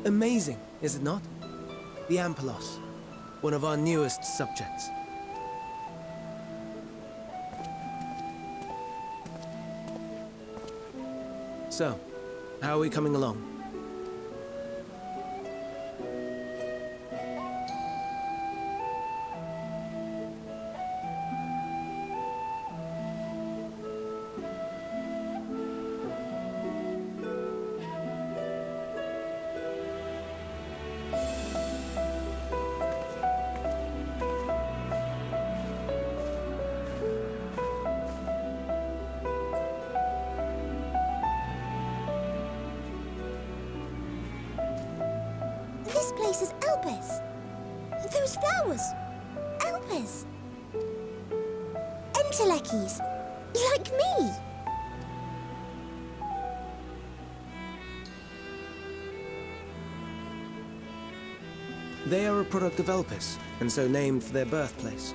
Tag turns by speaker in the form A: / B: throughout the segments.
A: Amazing, is it not? The Ampelos, one of our newest subjects. So, how are we coming along?
B: This place is Elpis. Those flowers. Elpis. Entelekis. Like me.
A: They are a product of Elpis, and so named for their birthplace.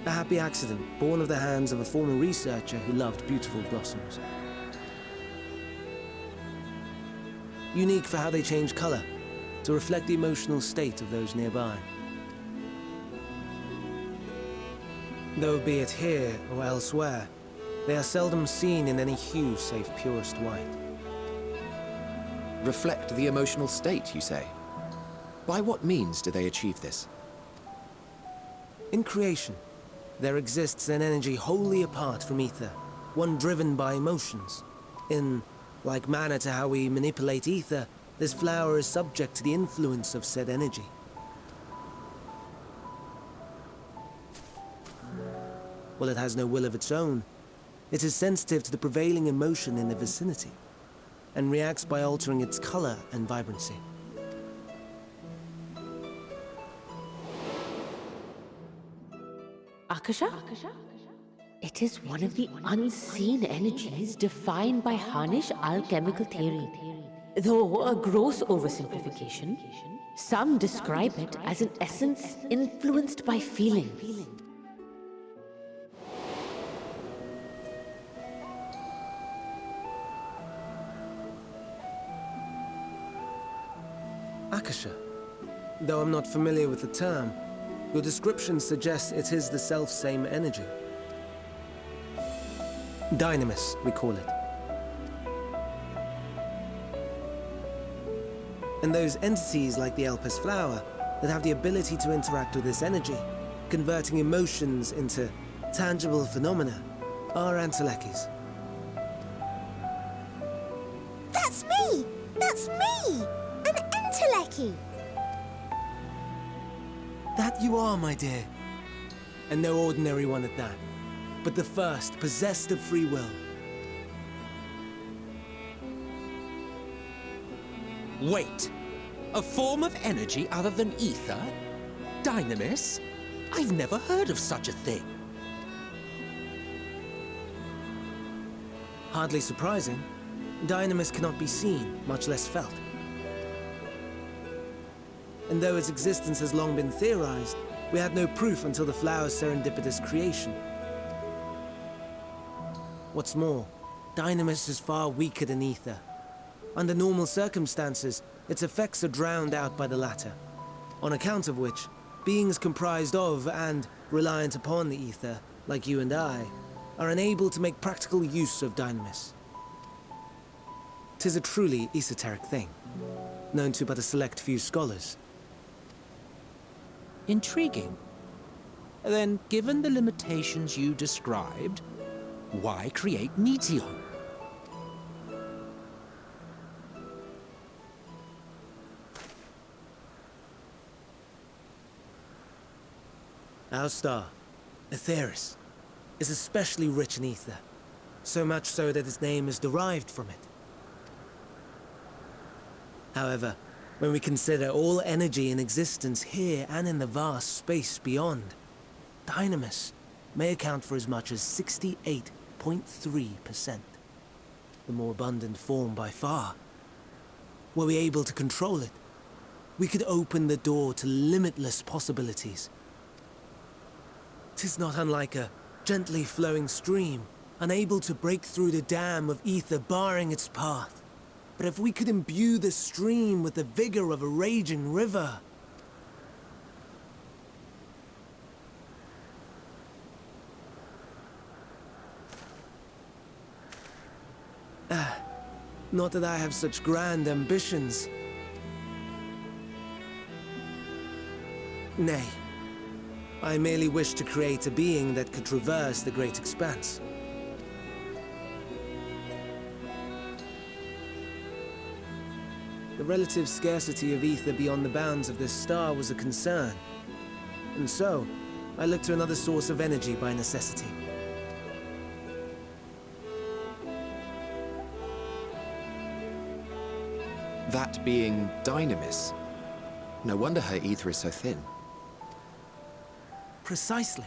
A: A happy accident born of the hands of a former researcher who loved beautiful blossoms. Unique for how they change color to reflect the emotional state of those nearby. Though be it here or elsewhere, they are seldom seen in any hue save purest white.
C: Reflect the emotional state, you say? By what means do they achieve this?
A: In creation, there exists an energy wholly apart from ether, one driven by emotions. In like manner to how we manipulate ether, this flower is subject to the influence of said energy. While it has no will of its own, it is sensitive to the prevailing emotion in the vicinity, and reacts by altering its color and vibrancy.
D: Akasha? It is one of the unseen energies defined by Harnish alchemical theory. Though a gross oversimplification, some describe it as an essence influenced by feelings.
A: Akasha. Though I'm not familiar with the term, your description suggests it is the self-same energy. Dynamis, we call it. And those entities like the Elpis flower that have the ability to interact with this energy, converting emotions into tangible phenomena, are Entelekis.
B: That's me! That's me! An Enteleki!
A: That you are, my dear. And no ordinary one at that, but the first possessed of free will.
E: Wait, a form of energy other than ether? Dynamis? I've never heard of such a thing.
A: Hardly surprising, Dynamis cannot be seen, much less felt. And though its existence has long been theorized, we had no proof until the flower's serendipitous creation. What's more, Dynamis is far weaker than ether. Under normal circumstances, its effects are drowned out by the latter, on account of which, beings comprised of and reliant upon the ether, like you and I, are unable to make practical use of Dynamis. 'Tis a truly esoteric thing, known to but a select few scholars.
E: Intriguing. Then, given the limitations you described, why create Meteon?
A: Our star, Aetheris, is especially rich in ether, so much so that its name is derived from it. However, when we consider all energy in existence here and in the vast space beyond, Dynamis may account for as much as 68.3%, the more abundant form by far. Were we able to control it, we could open the door to limitless possibilities. 'Tis not unlike a gently flowing stream, unable to break through the dam of ether barring its path. But if we could imbue the stream with the vigor of a raging river... Not that I have such grand ambitions. Nay. I merely wish to create a being that could traverse the great expanse. The relative scarcity of ether beyond the bounds of this star was a concern. And so, I looked to another source of energy by necessity.
C: That being Dynamis. No wonder her ether is so thin.
A: Precisely.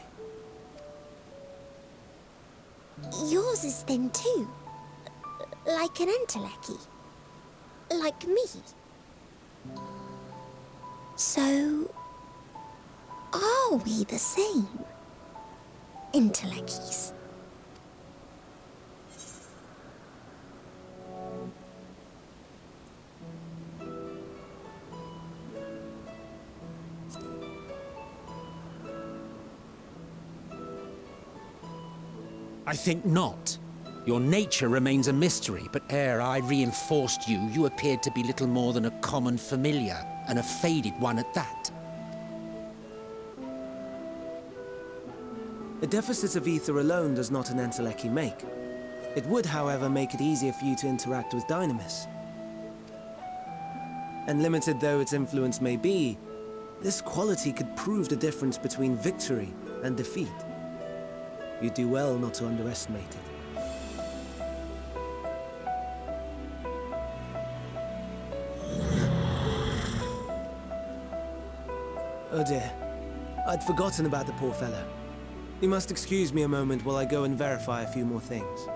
B: Yours is thin too. Like an entelechy. Like me. So... are we the same? Entelecchies.
E: I think not. Your nature remains a mystery, but ere I reinforced you, you appeared to be little more than a common familiar, and a faded one at that.
A: A deficit of ether alone does not an entelechy make. It would, however, make it easier for you to interact with Dynamis. And limited though its influence may be, this quality could prove the difference between victory and defeat. You do well not to underestimate it. Oh dear. I'd forgotten about the poor fellow. You must excuse me a moment while I go and verify a few more things.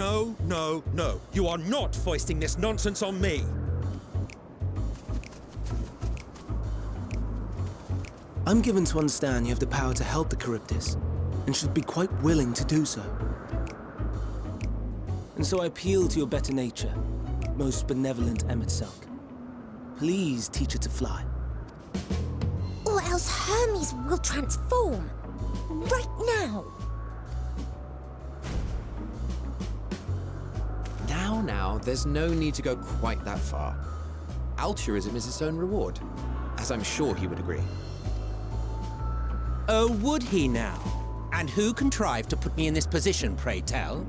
E: No, no, no. You are not foisting this nonsense on me.
A: I'm given to understand you have the power to help the Charybdis, and should be quite willing to do so. And so I appeal to your better nature, most benevolent Emet-Selch. Please teach her to fly.
B: Or else Hermes will transform. Right now.
C: Now, there's no need to go quite that far. Altruism is its own reward, as I'm sure he would agree.
E: Oh, would he now? And who contrived to put me in this position, pray tell?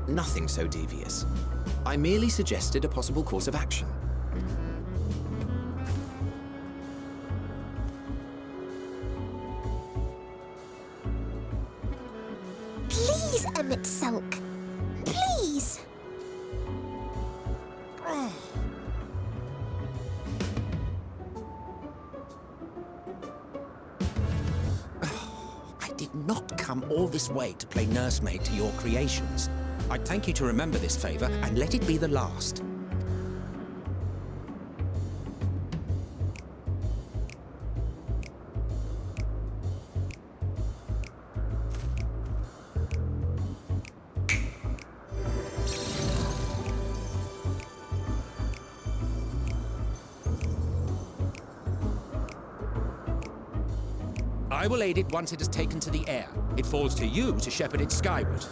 C: Nothing so devious. I merely suggested a possible course of action.
B: Please, Emet-Selch. Please.
E: I did not come all this way to play nursemaid to your creations. I'd thank you to remember this favor and let it be the last. I will aid it once it has taken to the air. It falls to you to shepherd it skyward.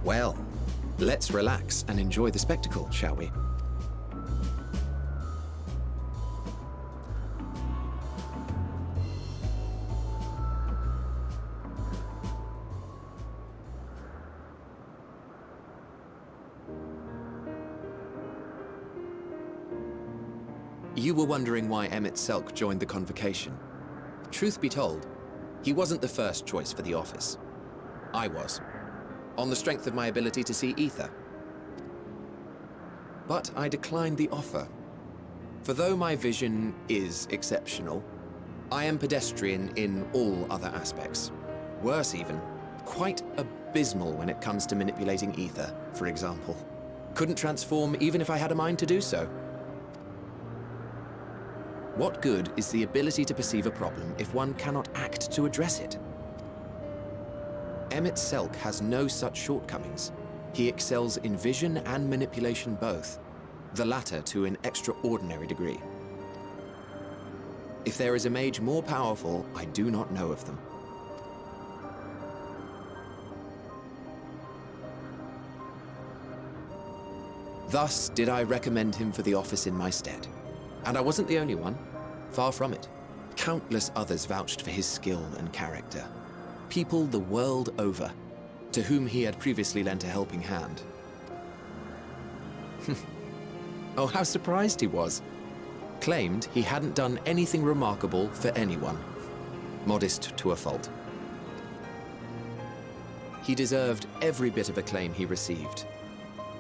C: Well, let's relax and enjoy the spectacle, shall we? You were wondering why Emet-Selch joined the convocation. Truth be told, he wasn't the first choice for the office. I was, on the strength of my ability to see ether. But I declined the offer. For though my vision is exceptional, I am pedestrian in all other aspects. Worse even, quite abysmal when it comes to manipulating ether, for example. Couldn't transform even if I had a mind to do so. What good is the ability to perceive a problem if one cannot act to address it? Emet-Selch has no such shortcomings. He excels in vision and manipulation both, the latter to an extraordinary degree. If there is a mage more powerful, I do not know of them. Thus did I recommend him for the office in my stead. And I wasn't the only one. Far from it. Countless others vouched for his skill and character. People the world over, to whom he had previously lent a helping hand. Oh, how surprised he was. Claimed he hadn't done anything remarkable for anyone. Modest to a fault. He deserved every bit of acclaim he received.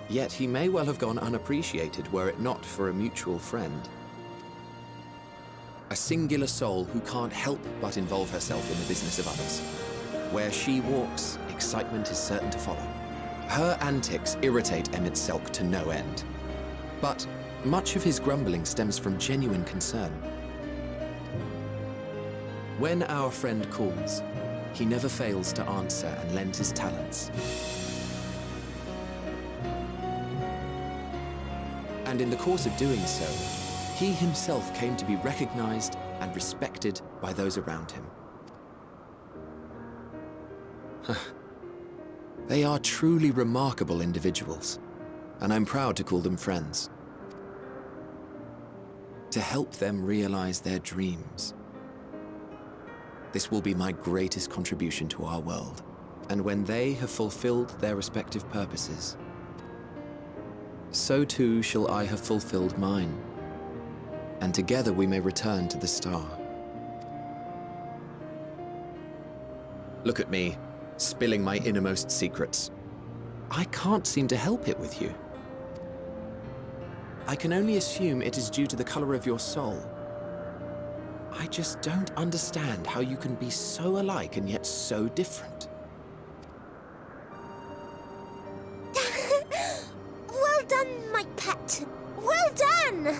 C: Yet he may well have gone unappreciated were it not for a mutual friend. A singular soul who can't help but involve herself in the business of others. Where she walks, excitement is certain to follow. Her antics irritate Emet-Selch to no end. But much of his grumbling stems from genuine concern. When our friend calls, he never fails to answer and lend his talents. And in the course of doing so, he himself came to be recognized and respected by those around him. They are truly remarkable individuals, and I'm proud to call them friends. To help them realize their dreams. This will be my greatest contribution to our world, and when they have fulfilled their respective purposes, so too shall I have fulfilled mine. And together we may return to the star. Look at me, spilling my innermost secrets. I can't seem to help it with you. I can only assume it is due to the color of your soul. I just don't understand how you can be so alike and yet so different.
B: Well done, my pet. Well done!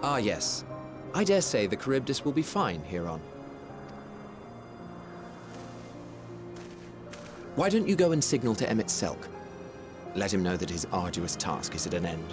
C: Ah, yes. I dare say the Charybdis will be fine here on. Why don't you go and signal to Emmett Selk? Let him know that his arduous task is at an end.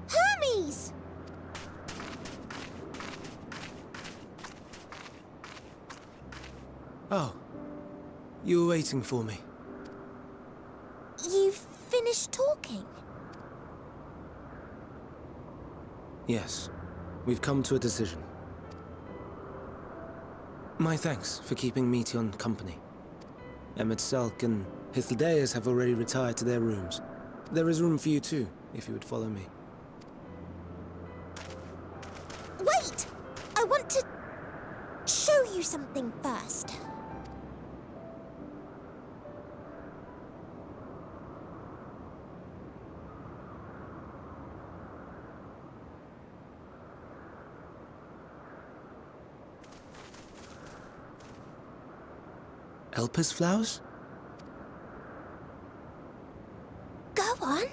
B: Hermes!
A: Oh, you were waiting for me.
B: You've finished talking?
A: Yes, we've come to a decision. My thanks for keeping Meteon company. Emmett Selk and Hythlodaeus have already retired to their rooms. There is room for you too, if you would follow me.
B: Wait! I want to show you something first.
A: Elpis flowers?
B: Go on.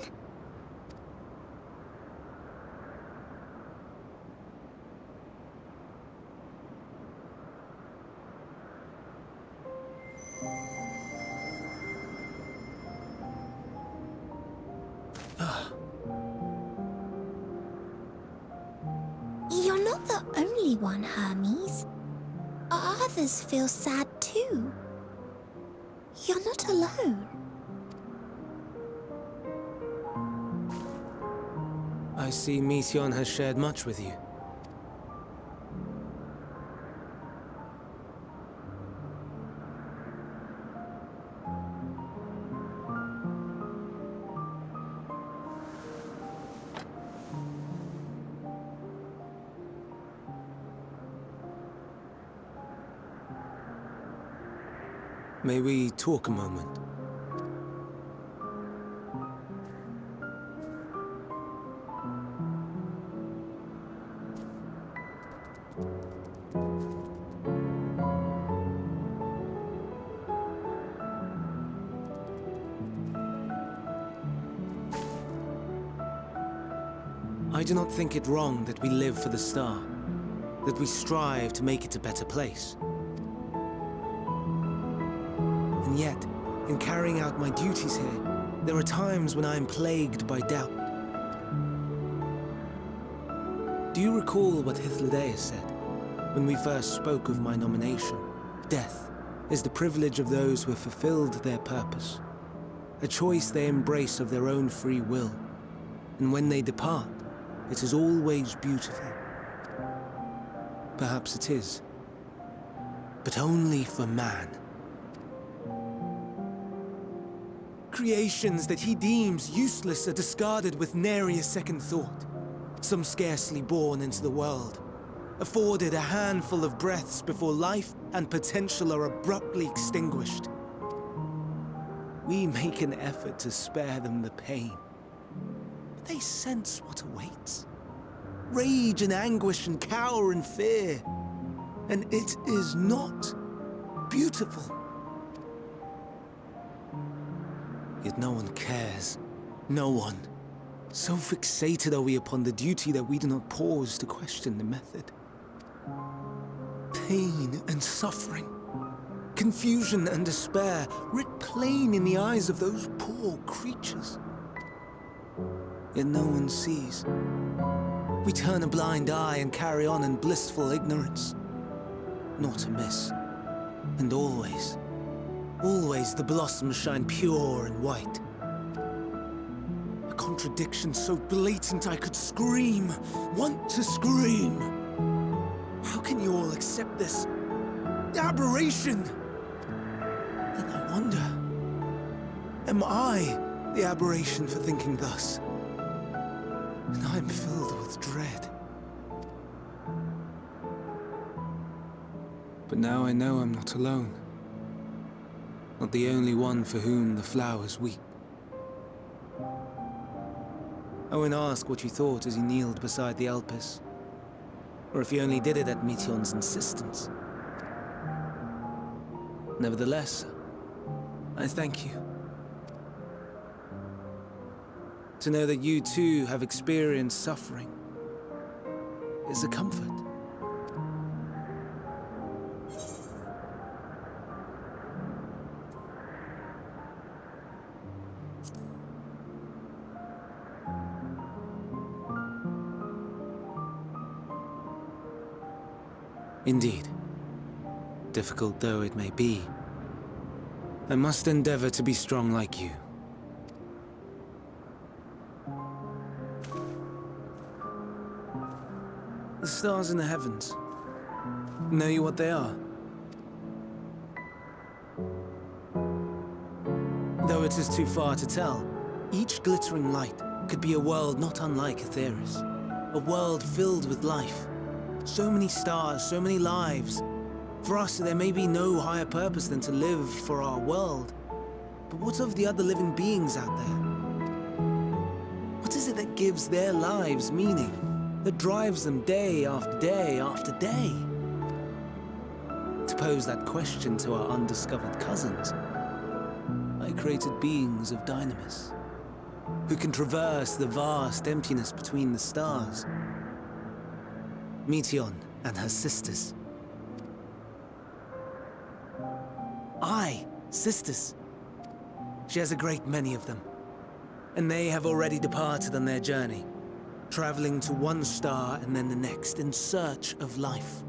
B: You're not the only one, Hermes. Others feel sad too. You're not alone.
A: I see Meteon has shared much with you. May we talk a moment? I do not think it wrong that we live for the star, that we strive to make it a better place. And yet, in carrying out my duties here, there are times when I am plagued by doubt. Do you recall what Hythlodaeus said when we first spoke of my nomination? Death is the privilege of those who have fulfilled their purpose, a choice they embrace of their own free will, and when they depart, it is always beautiful. Perhaps it is, but only for man. Creations that he deems useless are discarded with nary a second thought. Some scarcely born into the world, afforded a handful of breaths before life and potential are abruptly extinguished. We make an effort to spare them the pain, but they sense what awaits. Rage and anguish and cower and fear. And it is not beautiful. Yet no one cares. No one. So fixated are we upon the duty that we do not pause to question the method. Pain and suffering, confusion and despair, writ plain in the eyes of those poor creatures. Yet no one sees. We turn a blind eye and carry on in blissful ignorance. Not amiss. And always, always the blossoms shine pure and white. A contradiction so blatant I could scream, want to scream. How can you all accept this aberration? Then I wonder, am I the aberration for thinking thus? And I'm filled with dread. But now I know I'm not alone. Not the only one for whom the flowers weep. I won't ask what you thought as you kneeled beside the Elpis, or if you only did it at Meteon's insistence. Nevertheless, I thank you. To know that you too have experienced suffering is a comfort. Indeed, difficult though it may be, I must endeavor to be strong like you. The stars in the heavens, know you what they are? Though it is too far to tell, each glittering light could be a world not unlike Aetheris. A world filled with life. So many stars, so many lives. For us, there may be no higher purpose than to live for our world. But what of the other living beings out there? What is it that gives their lives meaning? That drives them day after day after day? To pose that question to our undiscovered cousins, I created beings of Dynamis, who can traverse the vast emptiness between the stars. Meteon and her sisters. Aye, sisters. She has a great many of them, and they have already departed on their journey, traveling to one star and then the next in search of life.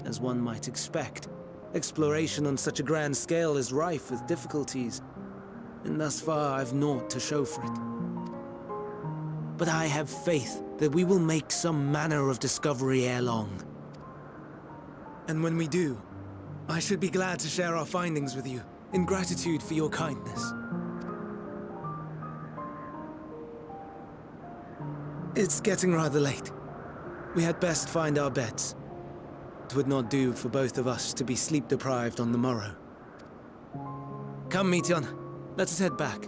A: As one might expect, exploration on such a grand scale is rife with difficulties, and thus far I've naught to show for it. But I have faith that we will make some manner of discovery ere long. And when we do, I should be glad to share our findings with you, in gratitude for your kindness. It's getting rather late. We had best find our beds. It would not do for both of us to be sleep-deprived on the morrow. Come, Meteon. Let us head back.